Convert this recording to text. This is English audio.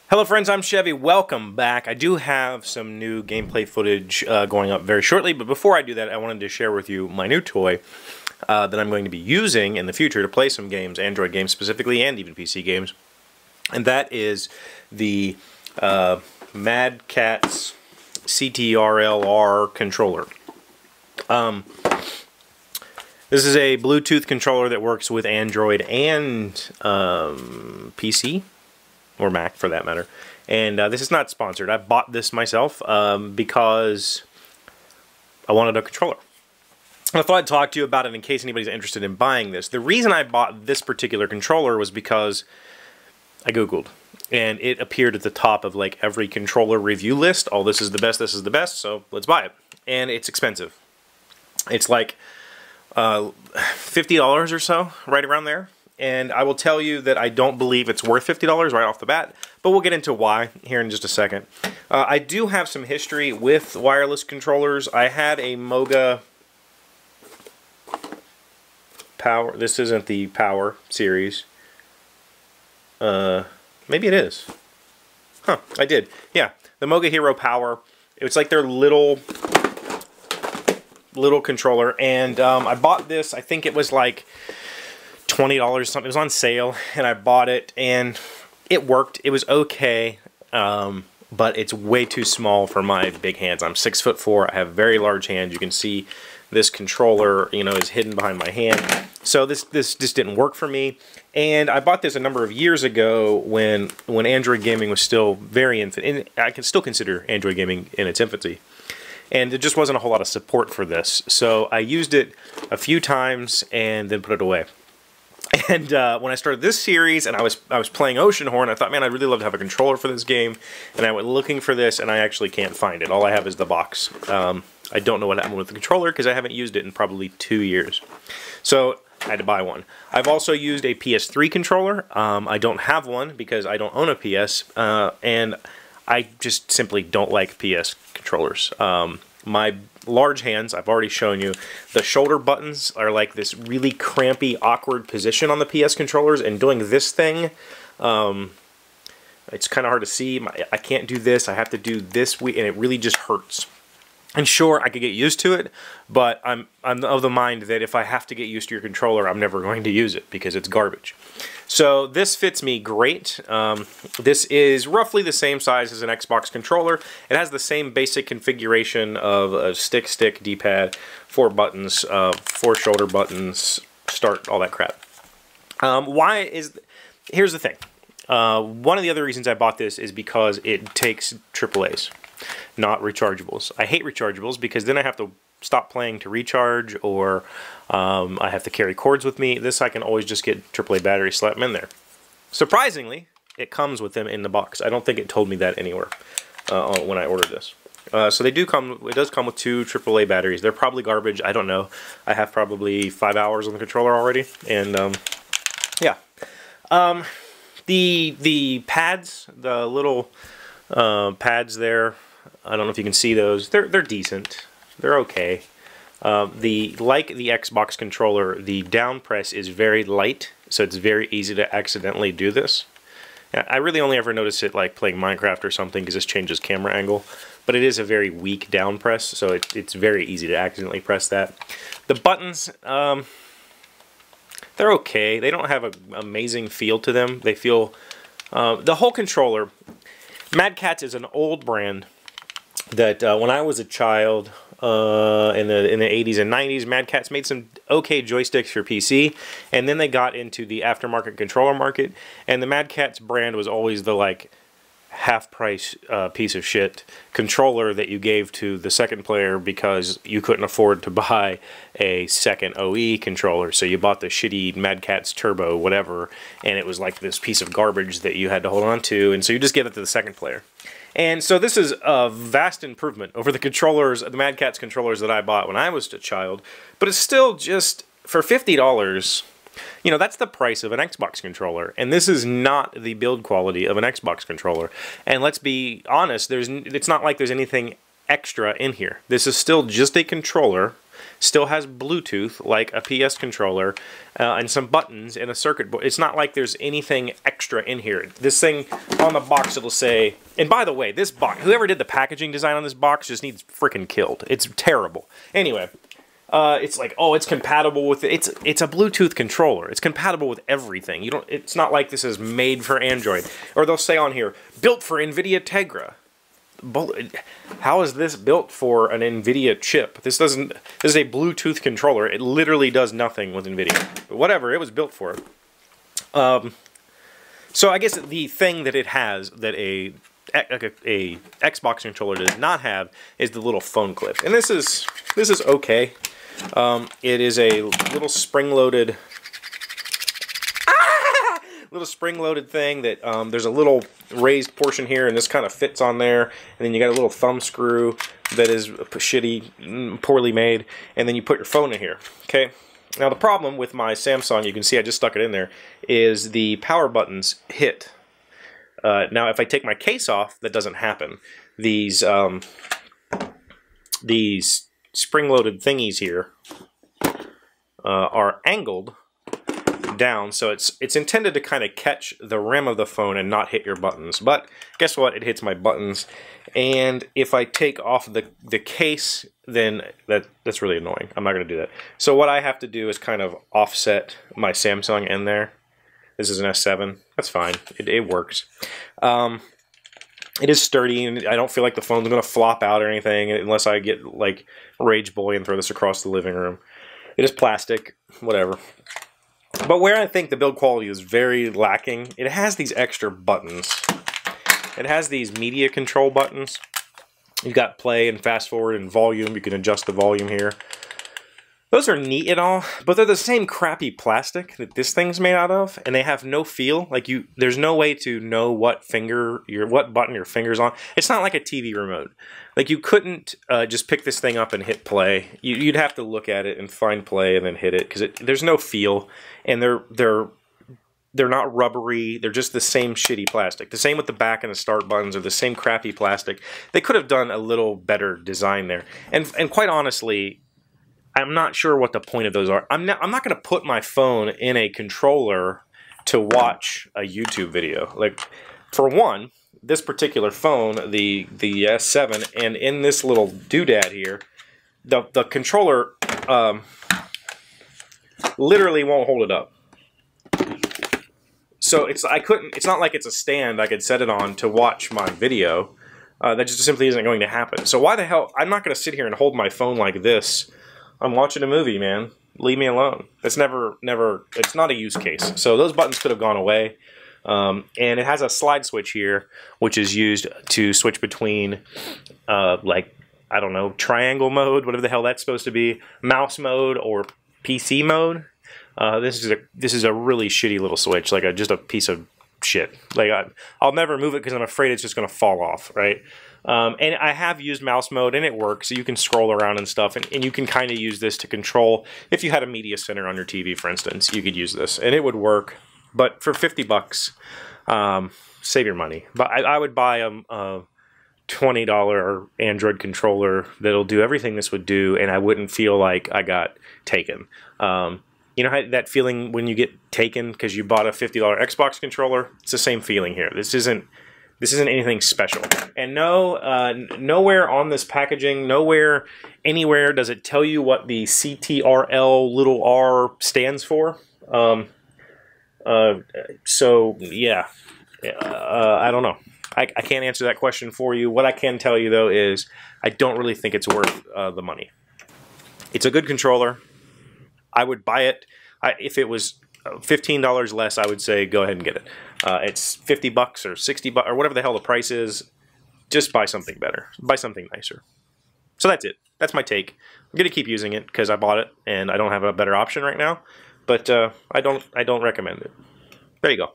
Hello friends, I'm Chevy. Welcome back. I do have some new gameplay footage going up very shortly, but before I do that, I wanted to share with you my new toy that I'm going to be using in the future to play some games, Android games specifically, and even PC games. And that is the Mad Catz C.T.R.L.R controller. This is a Bluetooth controller that works with Android and PC. Or Mac, for that matter. And this is not sponsored. I bought this myself because I wanted a controller. I thought I'd talk to you about it in case anybody's interested in buying this. The reason I bought this particular controller was because I Googled. And it appeared at the top of like every controller review list. Oh, this is the best, so let's buy it. And it's expensive. It's like $50 or so, right around there. And I will tell you that I don't believe it's worth $50 right off the bat, but we'll get into why here in just a second. I do have some history with wireless controllers. I had a Moga Power. This isn't the Power series. Maybe it is. Huh, I did. Yeah, the Moga Hero Power. It's like their little controller, and I bought this. I think it was like $20 something. It was on sale, and I bought it, and it worked. It was okay, but it's way too small for my big hands. I'm 6'4". I have very large hands. You can see this controller, you know, is hidden behind my hand. So this just didn't work for me. And I bought this a number of years ago when Android gaming was still very infant. And I can still consider Android gaming in its infancy. And there just wasn't a whole lot of support for this. So I used it a few times and then put it away. And when I started this series and I was playing Oceanhorn, I thought, man, I'd really love to have a controller for this game. And I went looking for this, and I actually can't find it. All I have is the box. I don't know what happened with the controller because I haven't used it in probably 2 years. So I had to buy one. I've also used a PS3 controller. I don't have one because I don't own a PS, and I just simply don't like PS controllers. My large hands, I've already shown you, the shoulder buttons are like this really crampy, awkward position on the PS controllers, and doing this thing, it's kind of hard to see. I can't do this, I have to do this, and it really just hurts. And sure, I could get used to it, but I'm of the mind that if I have to get used to your controller, I'm never going to use it because it's garbage. So this fits me great. This is roughly the same size as an Xbox controller. It has the same basic configuration of a stick, D-pad, 4 buttons, 4 shoulder buttons, start, all that crap. Here's the thing. One of the other reasons I bought this is because it takes AAAs. Not rechargeables. I hate rechargeables because then I have to stop playing to recharge, or I have to carry cords with me. This I can always just get AAA batteries, slap them in there. Surprisingly, it comes with them in the box. I don't think it told me that anywhere when I ordered this. So they do come. It does come with 2 AAA batteries. They're probably garbage. I don't know. I have probably 5 hours on the controller already, and yeah. The pads, the little pads there. I don't know if you can see those. They're decent. They're okay. Like the Xbox controller, the down press is very light, so it's very easy to accidentally do this. I really only ever notice it like playing Minecraft or something because this changes camera angle, but it is a very weak down press, so it's very easy to accidentally press that. The buttons, they're okay. They don't have an amazing feel to them. They feel, the whole controller, Mad Catz is an old brand that when I was a child in the 80s and 90s, Mad Catz made some okay joysticks for PC, and then they got into the aftermarket controller market, and the Mad Catz brand was always the like half-price piece of shit controller that you gave to the second player because you couldn't afford to buy a second OE controller, so you bought the shitty Mad Catz Turbo whatever, and it was like this piece of garbage that you had to hold on to, and so you just gave it to the second player. And so this is a vast improvement over the controllers, the Mad Catz controllers that I bought when I was a child, but it's still just, for $50, you know, that's the price of an Xbox controller, and this is not the build quality of an Xbox controller. And let's be honest, it's not like there's anything extra in here. This is still just a controller, still has Bluetooth like a PS controller, and some buttons and a circuit board. It's not like there's anything extra in here. This thing on the box it'll say, and by the way, this box, whoever did the packaging design on this box just needs freaking killed. It's terrible. Anyway, it's like, oh, it's compatible with, it's a Bluetooth controller. It's compatible with everything. You don't, it's not like this is made for Android. Or they'll say on here, built for NVIDIA Tegra. How is this built for an NVIDIA chip? This is a Bluetooth controller. It literally does nothing with NVIDIA. But whatever, it was built for it. So I guess the thing that it has that a Xbox controller does not have is the little phone clip. And this is okay. It is a little spring-loaded thing that there's a little raised portion here, and this kind of fits on there, and then you got a little thumb screw that is shitty, poorly made, and then you put your phone in here. Okay. Now the problem with my Samsung, you can see I just stuck it in there, is the power buttons hit. Now if I take my case off, that doesn't happen. These spring-loaded thingies here are angled down, so it's intended to kind of catch the rim of the phone and not hit your buttons. But guess what? It hits my buttons, and if I take off the case, then that's really annoying. I'm not going to do that. So what I have to do is kind of offset my Samsung in there. This is an S7. That's fine. It works. It is sturdy, and I don't feel like the phone's going to flop out or anything unless I get like Rage Boy and throw this across the living room. It is plastic, whatever. But where I think the build quality is very lacking, it has these extra buttons. It has these media control buttons. You've got play and fast forward and volume. You can adjust the volume here. Those are neat and all, but they're the same crappy plastic that this thing's made out of, and they have no feel. Like there's no way to know what button your finger's on. It's not like a TV remote. Like you couldn't just pick this thing up and hit play. You'd have to look at it and find play and then hit it, because there's no feel, and they're not rubbery. They're just the same shitty plastic. The same with the back and the start buttons are the same crappy plastic. They could have done a little better design there, and quite honestly, I'm not sure what the point of those are. I'm not going to put my phone in a controller to watch a YouTube video. Like, for one, this particular phone, the S7, and in this little doodad here, the controller literally won't hold it up. So it's not like it's a stand I could set it on to watch my video. That just simply isn't going to happen. So why the hell? I'm not going to sit here and hold my phone like this. I'm watching a movie, man. Leave me alone. It's it's not a use case. So those buttons could have gone away. And it has a slide switch here, which is used to switch between, like, I don't know, triangle mode, whatever the hell that's supposed to be, mouse mode, or PC mode. This is a really shitty little switch, like just a piece of shit. Like I'll never move it because I'm afraid it's just going to fall off, right? And I have used mouse mode, and it works. So you can scroll around and stuff, and you can kind of use this to control. If you had a media center on your TV, for instance, you could use this, and it would work. But for 50 bucks, save your money. But I would buy a $20 Android controller that'll do everything this would do, and I wouldn't feel like I got taken. You know how that feeling when you get taken because you bought a $50 Xbox controller? It's the same feeling here. This isn't anything special. And nowhere on this packaging, anywhere does it tell you what the C.T.R.L. little r stands for. So yeah, I don't know. I can't answer that question for you. What I can tell you though is I don't really think it's worth the money. It's a good controller. I would buy it. If it was $15 less, I would say go ahead and get it. It's 50 bucks or 60 bucks or whatever the hell the price is. Just buy something better. Buy something nicer. So that's it. That's my take. I'm gonna keep using it because I bought it and I don't have a better option right now. But I don't recommend it. There you go.